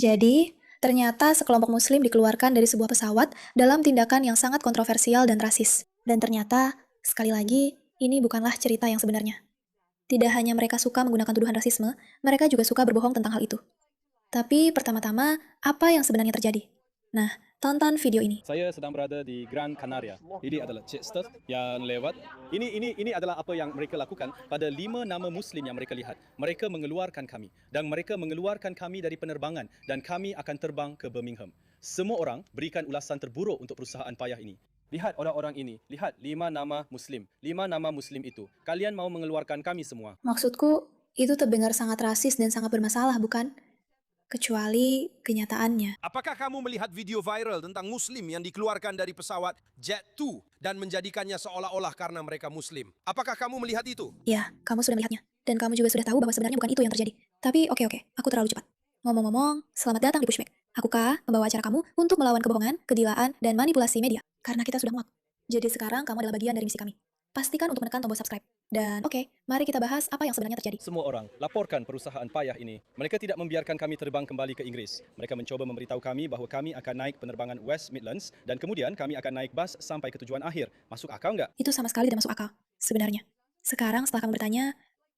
Jadi, ternyata sekelompok muslim dikeluarkan dari sebuah pesawat dalam tindakan yang sangat kontroversial dan rasis. Dan ternyata, sekali lagi, ini bukanlah cerita yang sebenarnya. Tidak hanya mereka suka menggunakan tuduhan rasisme, mereka juga suka berbohong tentang hal itu. Tapi pertama-tama, apa yang sebenarnya terjadi? Nah, tonton video ini. Saya sedang berada di Gran Canaria. Ini adalah Jetstar yang lewat. Ini adalah apa yang mereka lakukan pada 5 nama Muslim yang mereka lihat. Mereka mengeluarkan kami dan mereka mengeluarkan kami dari penerbangan dan kami akan terbang ke Birmingham. Semua orang berikan ulasan terburuk untuk perusahaan payah ini. Lihat orang-orang ini, lihat 5 nama Muslim. 5 nama Muslim itu. Kalian mau mengeluarkan kami semua. Maksudku, itu terdengar sangat rasis dan sangat bermasalah, bukan? Kecuali kenyataannya. Apakah kamu melihat video viral tentang Muslim yang dikeluarkan dari pesawat Jet2 dan menjadikannya seolah-olah karena mereka Muslim? Apakah kamu melihat itu? Ya, kamu sudah melihatnya. Dan kamu juga sudah tahu bahwa sebenarnya bukan itu yang terjadi. Tapi oke, aku terlalu cepat. Ngomong-ngomong, selamat datang di Pushback. Akukah membawa acara kamu untuk melawan kebohongan, kegilaan, dan manipulasi media? Karena kita sudah muak. Jadi sekarang kamu adalah bagian dari misi kami. Pastikan untuk menekan tombol subscribe. Dan oke, mari kita bahas apa yang sebenarnya terjadi. Semua orang laporkan perusahaan payah ini. Mereka tidak membiarkan kami terbang kembali ke Inggris. Mereka mencoba memberitahu kami bahawa kami akan naik penerbangan West Midlands dan kemudian kami akan naik bas sampai ke tujuan akhir. Masuk akal nggak? Itu sama sekali tidak masuk akal, sebenarnya. Sekarang setelah kamu bertanya,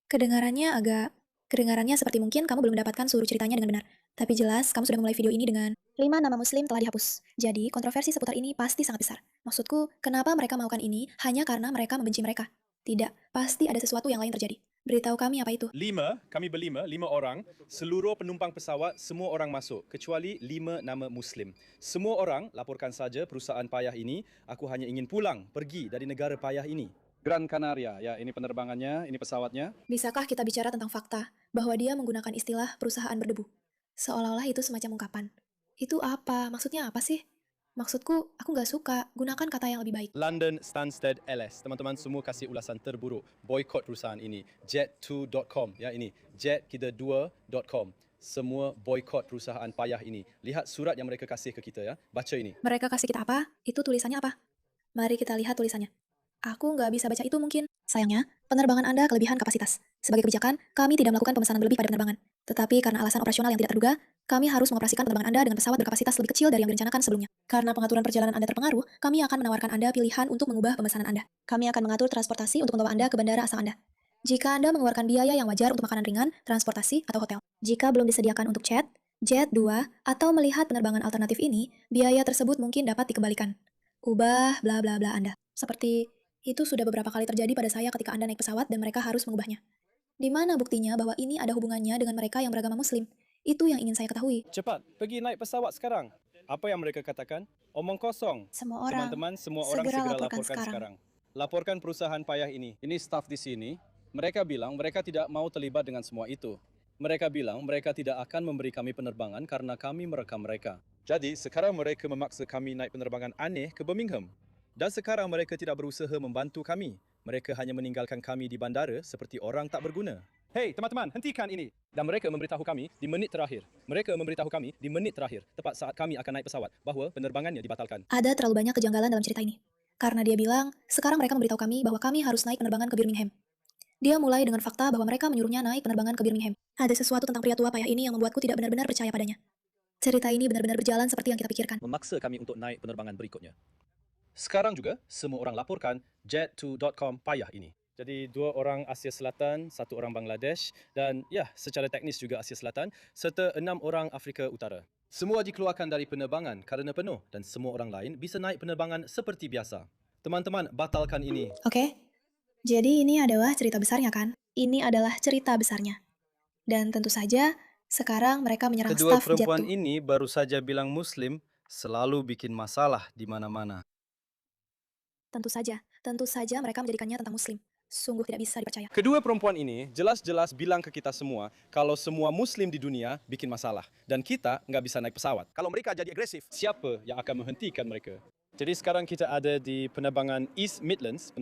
kedengarannya seperti mungkin kamu belum mendapatkan seluruh ceritanya dengan benar. Tapi jelas, kamu sudah memulai video ini dengan 5 nama muslim telah dihapus. Jadi, kontroversi seputar ini pasti sangat besar. Maksudku, kenapa mereka melakukan ini hanya karena mereka membenci mereka? Tidak, pasti ada sesuatu yang lain terjadi. Beritahu kami apa itu. Kami berlima, 5 orang. Seluruh penumpang pesawat, semua orang masuk. Kecuali 5 nama Muslim. Semua orang laporkan saja perusahaan payah ini. Aku hanya ingin pulang, pergi dari negara payah ini. Gran Canaria, ya ini penerbangannya, ini pesawatnya. Bisakah kita bicara tentang fakta bahwa dia menggunakan istilah perusahaan berdebu? Seolah-olah itu semacam ungkapan. Itu apa? Maksudnya apa sih? Maksudku, aku nggak suka. Gunakan kata yang lebih baik. London Stansted LS. Teman-teman semua kasih ulasan terburuk. Boykot perusahaan ini. Jet2.com. Ya ini. Jet2.com. Semua boykot perusahaan payah ini. Lihat surat yang mereka kasih ke kita ya. Baca ini. Mereka kasih kita apa? Itu tulisannya apa? Mari kita lihat tulisannya. Aku nggak bisa baca itu mungkin. Sayangnya, penerbangan Anda kelebihan kapasitas. Sebagai kebijakan, kami tidak melakukan pemesanan berlebih pada penerbangan. Tetapi karena alasan operasional yang tidak terduga, kami harus mengoperasikan penerbangan Anda dengan pesawat berkapasitas lebih kecil dari yang direncanakan sebelumnya. Karena pengaturan perjalanan Anda terpengaruh, kami akan menawarkan Anda pilihan untuk mengubah pemesanan Anda. Kami akan mengatur transportasi untuk membawa Anda ke bandara asal Anda. Jika Anda mengeluarkan biaya yang wajar untuk makanan ringan, transportasi, atau hotel. Jika belum disediakan untuk Jet 2, atau melihat penerbangan alternatif ini, biaya tersebut mungkin dapat dikembalikan. Ubah bla bla bla Anda. Seperti itu sudah beberapa kali terjadi pada saya ketika Anda naik pesawat dan mereka harus mengubahnya. Di mana buktinya bahwa ini ada hubungannya dengan mereka yang beragama Muslim? Itu yang ingin saya ketahui. Cepat, pergi naik pesawat sekarang. Apa yang mereka katakan? Omong kosong. Semua orang, Teman-teman, semua orang segera segera laporkan laporkan sekarang. sekarang. Laporkan perusahaan payah ini. Ini staf di sini. Mereka bilang mereka tidak mau terlibat dengan semua itu. Mereka bilang mereka tidak akan memberi kami penerbangan karena kami merekam mereka. Jadi sekarang mereka memaksa kami naik penerbangan aneh ke Birmingham. Dan sekarang mereka tidak berusaha membantu kami. Mereka hanya meninggalkan kami di bandara seperti orang tak berguna. Hei teman-teman, hentikan ini. Dan mereka memberitahu kami di menit terakhir. Tepat saat kami akan naik pesawat, bahawa penerbangannya dibatalkan. Ada terlalu banyak kejanggalan dalam cerita ini. Karena dia bilang, sekarang mereka memberitahu kami bahwa kami harus naik penerbangan ke Birmingham. Dia mulai dengan fakta bahwa mereka menyuruhnya naik penerbangan ke Birmingham. Ada sesuatu tentang pria tua payah ini yang membuatku tidak benar-benar percaya padanya. Cerita ini benar-benar berjalan seperti yang kita pikirkan. Memaksa kami untuk naik penerbangan berikutnya. Sekarang juga, semua orang laporkan Jet2.com payah ini. Jadi 2 orang Asia Selatan, 1 orang Bangladesh dan ya, secara teknis juga Asia Selatan serta 6 orang Afrika Utara. Semua dikeluarkan dari penerbangan kerana penuh dan semua orang lain bisa naik penerbangan seperti biasa. Teman-teman, batalkan ini. Oke, jadi ini adalah cerita besarnya kan? Ini adalah cerita besarnya. Dan tentu saja, sekarang mereka menyerang Kedua staf perempuan Jet2. ini baru saja bilang Muslim selalu bikin masalah di mana-mana. Tentu saja mereka menjadikannya tentang Muslim. Sungguh tidak bisa dipercaya. Kedua perempuan ini jelas-jelas bilang ke kita semua kalau semua Muslim di dunia bikin masalah dan kita nggak bisa naik pesawat. Kalau mereka jadi agresif, Siapa yang akan menghentikan mereka? Jadi sekarang kita ada di penerbangan East Midlands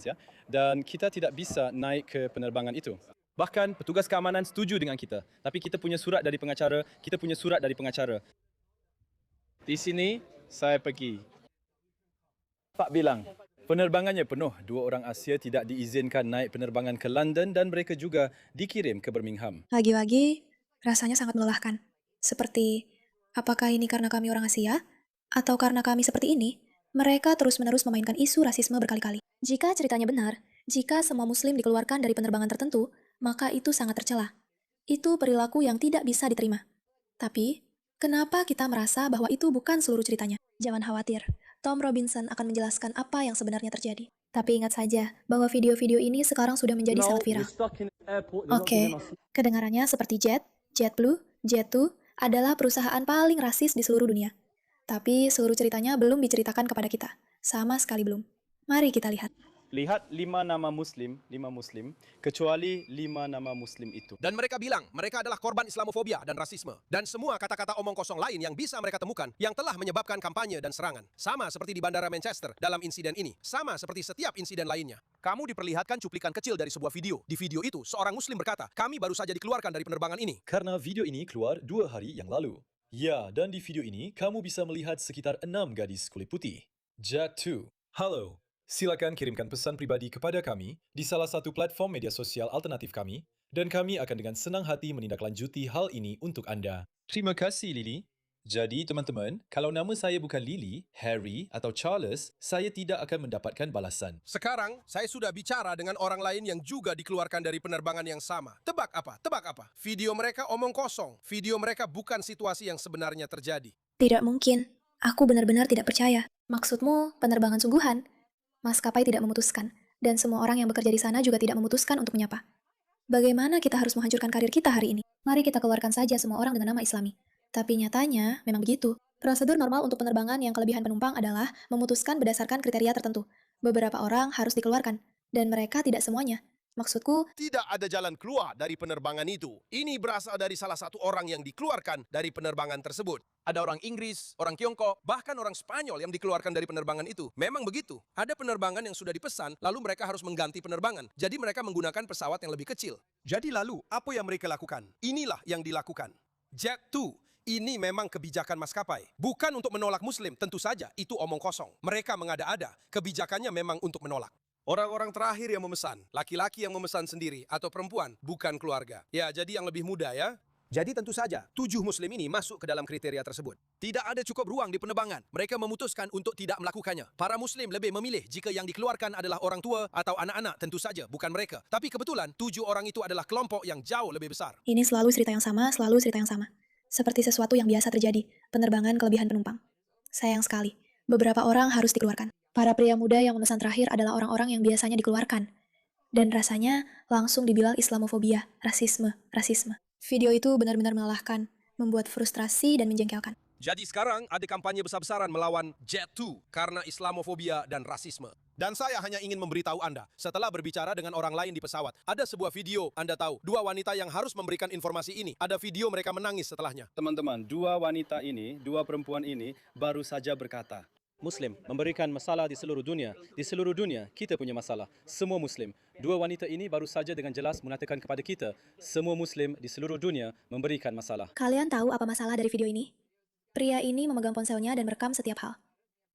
ya, dan kita tidak bisa naik ke penerbangan itu. Bahkan petugas keamanan setuju dengan kita, tapi kita punya surat dari pengacara, Di sini saya pergi. Pak bilang, penerbangannya penuh. 2 orang Asia tidak diizinkan naik penerbangan ke London dan mereka juga dikirim ke Birmingham. Lagi-lagi, rasanya sangat melelahkan. Seperti, apakah ini karena kami orang Asia? Atau karena kami seperti ini? Mereka terus-menerus memainkan isu rasisme berkali-kali. Jika ceritanya benar, jika semua muslim dikeluarkan dari penerbangan tertentu, maka itu sangat tercela. Itu perilaku yang tidak bisa diterima. Tapi, kenapa kita merasa bahwa itu bukan seluruh ceritanya? Jangan khawatir, Tom Robinson akan menjelaskan apa yang sebenarnya terjadi. Tapi ingat saja bahwa video-video ini sekarang sudah menjadi sangat viral. Oke, kedengarannya seperti JetBlue, Jet2 adalah perusahaan paling rasis di seluruh dunia. Tapi seluruh ceritanya belum diceritakan kepada kita. Sama sekali belum. Mari kita lihat. Lihat 5 nama muslim, kecuali 5 nama muslim itu. Dan mereka bilang mereka adalah korban Islamofobia dan rasisme. Dan semua kata-kata omong kosong lain yang bisa mereka temukan yang telah menyebabkan kampanye dan serangan. Sama seperti di Bandara Manchester dalam insiden ini. Sama seperti setiap insiden lainnya. Kamu diperlihatkan cuplikan kecil dari sebuah video. Di video itu, seorang muslim berkata, kami baru saja dikeluarkan dari penerbangan ini. Karena video ini keluar 2 hari yang lalu. Ya, dan di video ini kamu bisa melihat sekitar 6 gadis kulit putih. Jet2. Halo, silakan kirimkan pesan pribadi kepada kami di salah satu platform media sosial alternatif kami, dan kami akan dengan senang hati menindaklanjuti hal ini untuk Anda. Terima kasih, Lily. Jadi, teman-teman, kalau nama saya bukan Lily, Harry atau Charles, saya tidak akan mendapatkan balasan. Sekarang, saya sudah bicara dengan orang lain yang juga dikeluarkan dari penerbangan yang sama. Tebak apa? Tebak apa? Video mereka omong kosong. Video mereka bukan situasi yang sebenarnya terjadi. Tidak mungkin. Aku benar-benar tidak percaya. Maksudmu penerbangan sungguhan? Maskapai tidak memutuskan, dan semua orang yang bekerja di sana juga tidak memutuskan untuk menyapa. Bagaimana kita harus menghancurkan karir kita hari ini? Mari kita keluarkan saja semua orang dengan nama Islami. Tapi nyatanya memang begitu. Prosedur normal untuk penerbangan yang kelebihan penumpang adalah memutuskan berdasarkan kriteria tertentu. Beberapa orang harus dikeluarkan, dan mereka tidak semuanya. Maksudku, Tidak ada jalan keluar dari penerbangan itu. Ini berasal dari salah satu orang yang dikeluarkan dari penerbangan tersebut. Ada orang Inggris, orang Tiongkok, bahkan orang Spanyol yang dikeluarkan dari penerbangan itu. Memang begitu. Ada penerbangan yang sudah dipesan, lalu mereka harus mengganti penerbangan. Jadi mereka menggunakan pesawat yang lebih kecil. Jadi lalu, apa yang mereka lakukan? Inilah yang dilakukan. Jet2. Ini memang kebijakan maskapai. Bukan untuk menolak Muslim, tentu saja. Itu omong kosong. Mereka mengada-ada. Kebijakannya memang untuk menolak. Orang-orang terakhir yang memesan, laki-laki yang memesan sendiri atau perempuan, bukan keluarga. Ya, jadi yang lebih muda ya. Jadi tentu saja, 7 muslim ini masuk ke dalam kriteria tersebut. Tidak ada cukup ruang di penerbangan. Mereka memutuskan untuk tidak melakukannya. Para muslim lebih memilih jika yang dikeluarkan adalah orang tua atau anak-anak, tentu saja, bukan mereka. Tapi kebetulan, 7 orang itu adalah kelompok yang jauh lebih besar. ini selalu cerita yang sama, selalu cerita yang sama. Seperti sesuatu yang biasa terjadi, penerbangan kelebihan penumpang. Sayang sekali, beberapa orang harus dikeluarkan. Para pria muda yang memesan terakhir adalah orang-orang yang biasanya dikeluarkan. Dan rasanya langsung dibilang Islamofobia, rasisme. Video itu benar-benar melelahkan, membuat frustrasi dan menjengkelkan. Jadi sekarang ada kampanye besar-besaran melawan Jet2 karena Islamofobia dan rasisme. Dan saya hanya ingin memberitahu Anda, setelah berbicara dengan orang lain di pesawat, ada sebuah video, Anda tahu, 2 wanita yang harus memberikan informasi ini. Ada video mereka menangis setelahnya. Teman-teman, 2 wanita ini, 2 perempuan ini baru saja berkata, Muslim memberikan masalah di seluruh dunia. Di seluruh dunia, kita punya masalah. Semua Muslim. 2 wanita ini baru saja dengan jelas mengatakan kepada kita, semua Muslim di seluruh dunia memberikan masalah. Kalian tahu apa masalah dari video ini? Pria ini memegang ponselnya dan merekam setiap hal.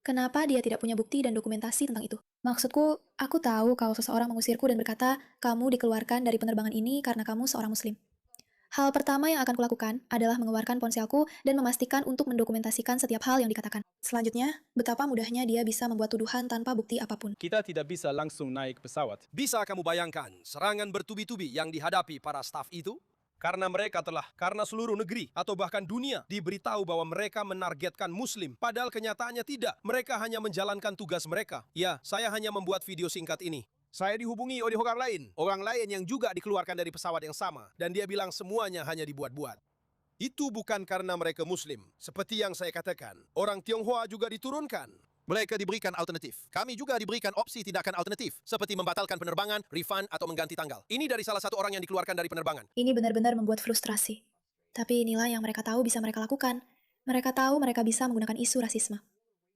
Kenapa dia tidak punya bukti dan dokumentasi tentang itu? Maksudku, aku tahu kalau seseorang mengusirku dan berkata, kamu dikeluarkan dari penerbangan ini karena kamu seorang muslim. Hal pertama yang akan kulakukan adalah mengeluarkan ponselku dan memastikan untuk mendokumentasikan setiap hal yang dikatakan. Selanjutnya, betapa mudahnya dia bisa membuat tuduhan tanpa bukti apapun. Kita tidak bisa langsung naik pesawat. Bisa kamu bayangkan serangan bertubi-tubi yang dihadapi para staf itu? Karena mereka telah, karena seluruh negeri atau bahkan dunia diberitahu bahwa mereka menargetkan Muslim. Padahal kenyataannya tidak. Mereka hanya menjalankan tugas mereka. Ya, saya hanya membuat video singkat ini. Saya dihubungi oleh orang lain yang juga dikeluarkan dari pesawat yang sama. Dan dia bilang semuanya hanya dibuat-buat. Itu bukan karena mereka Muslim. Seperti yang saya katakan, orang Tionghoa juga diturunkan. Mereka diberikan alternatif. Kami juga diberikan opsi tindakan alternatif, seperti membatalkan penerbangan, refund, atau mengganti tanggal. Ini dari salah satu orang yang dikeluarkan dari penerbangan. Ini benar-benar membuat frustrasi. Tapi inilah yang mereka tahu bisa mereka lakukan. Mereka tahu mereka bisa menggunakan isu rasisme.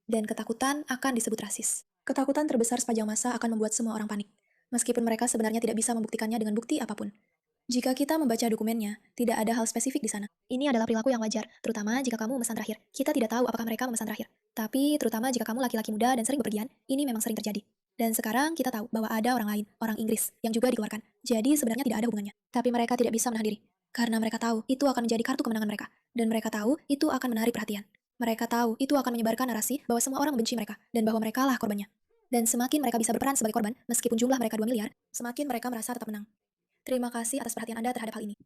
Dan ketakutan akan disebut rasis. Ketakutan terbesar sepanjang masa akan membuat semua orang panik. Meskipun mereka sebenarnya tidak bisa membuktikannya dengan bukti apapun. Jika kita membaca dokumennya, tidak ada hal spesifik di sana. Ini adalah perilaku yang wajar, terutama jika kamu memesan terakhir. Kita tidak tahu apakah mereka memesan terakhir. Tapi, terutama jika kamu laki-laki muda dan sering bepergian, ini memang sering terjadi. Dan sekarang kita tahu bahwa ada orang lain, orang Inggris, yang juga dikeluarkan. Jadi sebenarnya tidak ada hubungannya. Tapi mereka tidak bisa menahan diri. Karena mereka tahu itu akan menjadi kartu kemenangan mereka. Dan mereka tahu itu akan menarik perhatian. Mereka tahu itu akan menyebarkan narasi bahwa semua orang membenci mereka dan bahwa mereka lah korbannya. Dan semakin mereka bisa berperan sebagai korban, meskipun jumlah mereka 2 miliar, semakin mereka merasa tetap menang. Terima kasih atas perhatian Anda terhadap hal ini.